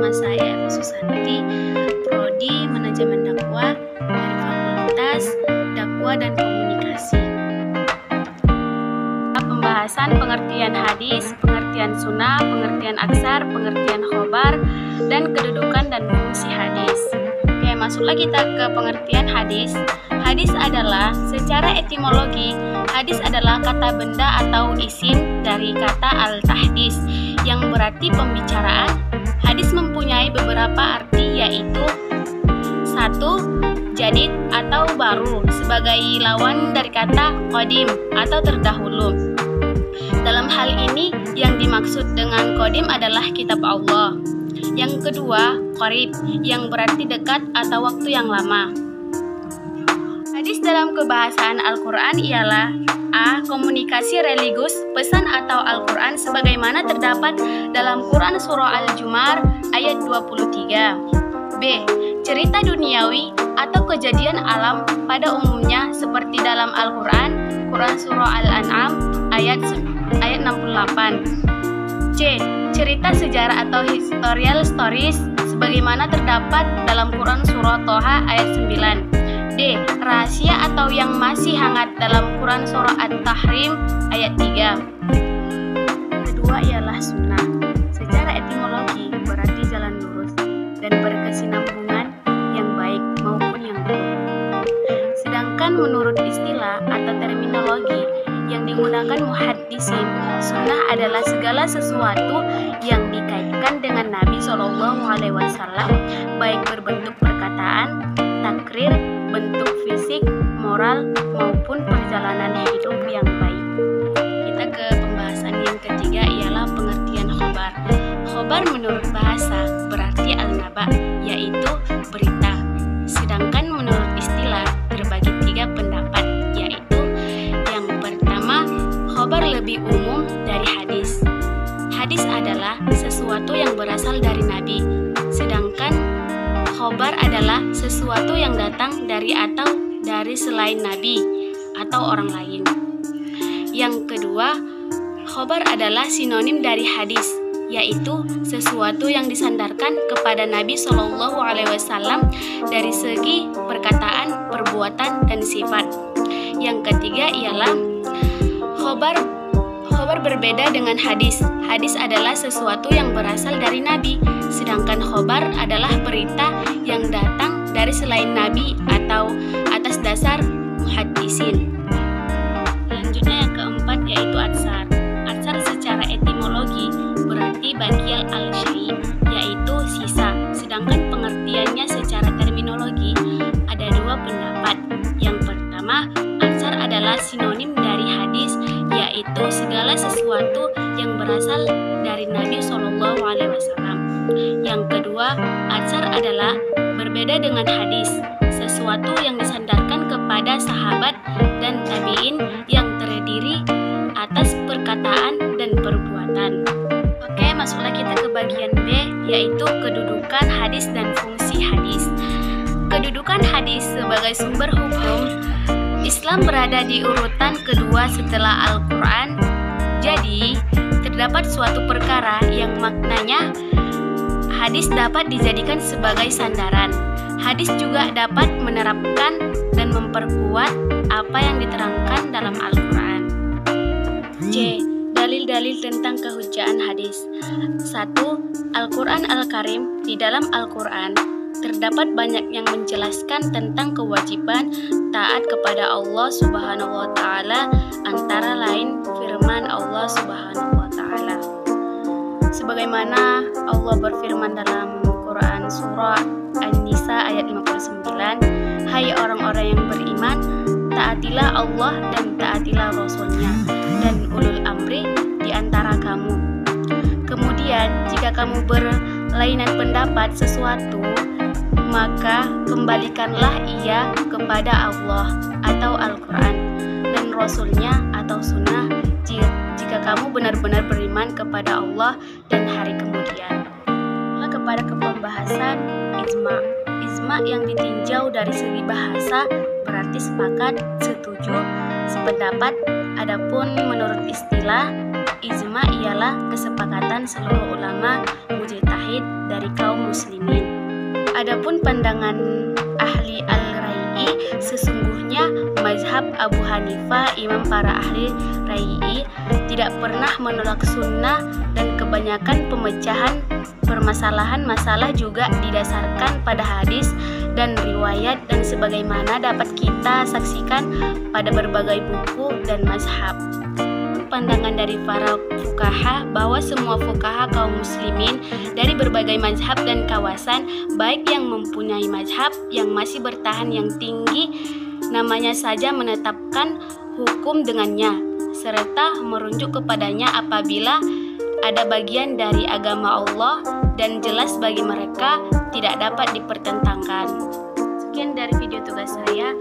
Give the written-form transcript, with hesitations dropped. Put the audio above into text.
Nama saya Eva Susanti, Prodi Manajemen Dakwah dari Fakultas Dakwah dan Komunikasi. Pembahasan pengertian hadis, pengertian sunnah, pengertian aksar, pengertian khobar, dan kedudukan dan fungsi hadis. Oke, masuklah kita ke pengertian hadis. Hadis adalah secara etimologi, hadis adalah kata benda atau isim dari kata al-tahdis yang berarti pembicaraan. Hadis mempunyai beberapa arti, yaitu 1. Jadid atau baru sebagai lawan dari kata qadim atau terdahulu. Dalam hal ini yang dimaksud dengan qadim adalah kitab Allah. Yang kedua, qarib yang berarti dekat atau waktu yang lama. Hadis dalam kebahasaan Al-Quran ialah A. Komunikasi religius, pesan atau Al-Quran sebagaimana terdapat dalam Quran Surah Al-Jum'ah ayat 23. B. Cerita duniawi atau kejadian alam pada umumnya seperti dalam Al-Quran, Quran Surah Al-An'am ayat 68. C. Cerita sejarah atau historical stories sebagaimana terdapat dalam Quran Surah Toha ayat 9. D. Rahasia atau yang masih hangat dalam Quran Surah At-Tahrim ayat 3. Kedua ialah sunnah. Secara etimologi berarti jalan lurus dan berkesinambungan yang baik maupun yang buruk. Sedangkan menurut istilah atau terminologi yang digunakan muhaddisin, sunnah adalah segala sesuatu yang dikaitkan dengan Nabi SAW, baik berbentuk perkataan, takrir, bentuk fisik, moral, maupun perjalanan hidup yang baik. Kita ke pembahasan yang ketiga ialah pengertian khobar. Khobar menurut bahasa berarti al-naba, yaitu berita. Sedangkan menurut istilah terbagi 3 pendapat, yaitu yang pertama, khobar lebih umum dari hadis. Hadis adalah sesuatu yang berasal dari Nabi, sedangkan khobar adalah sesuatu yang datang dari atau dari selain Nabi atau orang lain. Yang kedua, khobar adalah sinonim dari hadis, yaitu sesuatu yang disandarkan kepada Nabi SAW dari segi perkataan, perbuatan, dan sifat. Yang ketiga ialah khobar berbeda dengan hadis. Hadis adalah sesuatu yang berasal dari Nabi, sedangkan khobar adalah berita yang datang dari selain Nabi atau atas dasar muhaddisin. Selanjutnya yang keempat yaitu atsar. Atsar secara etimologi berarti baqial al-syai', yaitu sisa. Sedangkan pengertiannya secara terminologi ada 2 pendapat. Yang pertama, atsar adalah sinonim dari hadis, yaitu segala sesuatu yang berasal dari Nabi SAW. Yang kedua, atsar adalah berbeda dengan hadis, sesuatu yang disandarkan kepada sahabat dan tabi'in yang terdiri atas perkataan dan perbuatan. Oke, masuklah kita ke bagian B, yaitu kedudukan hadis dan fungsi hadis. Kedudukan hadis sebagai sumber hukum Islam berada di urutan kedua setelah Al-Quran. Jadi, terdapat suatu perkara yang maknanya hadis dapat dijadikan sebagai sandaran. Hadis juga dapat menerapkan dan memperkuat apa yang diterangkan dalam Al-Quran. C. Dalil-dalil tentang kehujjaan hadis. 1. Al-Quran Al-Karim. Di dalam Al-Quran terdapat banyak yang menjelaskan tentang kewajiban taat kepada Allah Subhanahu wa Ta'ala, antara lain firman Allah Subhanahu wa Ta'ala. Sebagaimana Allah berfirman dalam Quran Surah An-Nisa ayat 59, "Hai orang-orang yang beriman, taatilah Allah dan taatilah Rasul-Nya dan ulul amri di antara kamu. Kemudian jika kamu berlainan pendapat sesuatu, maka kembalikanlah ia kepada Allah atau Al-Quran dan Rasul-Nya atau Sunnah jika kamu benar-benar beriman kepada Allah dan hari kemudian." Kepada pembahasan ijma. Ijma yang ditinjau dari segi bahasa berarti sepakat, setuju, sependapat. Adapun menurut istilah, ijma ialah kesepakatan seluruh ulama, mujtahid, dari kaum muslimin. Adapun pandangan ahli al-rai'i, sesungguhnya mazhab Abu Hanifah, imam para ahli rai'i, tidak pernah menolak sunnah dan kebanyakan pemecahan permasalahan masalah juga didasarkan pada hadis dan riwayat dan sebagaimana dapat kita saksikan pada berbagai buku dan mazhab. Pandangan dari para fuqaha bahwa semua fuqaha kaum muslimin dari berbagai mazhab dan kawasan, baik yang mempunyai mazhab yang masih bertahan yang tinggi, namanya saja menetapkan hukum dengannya, serta merujuk kepadanya apabila ada bagian dari agama Allah dan jelas bagi mereka tidak dapat dipertentangkan. Sekian dari video tugas saya.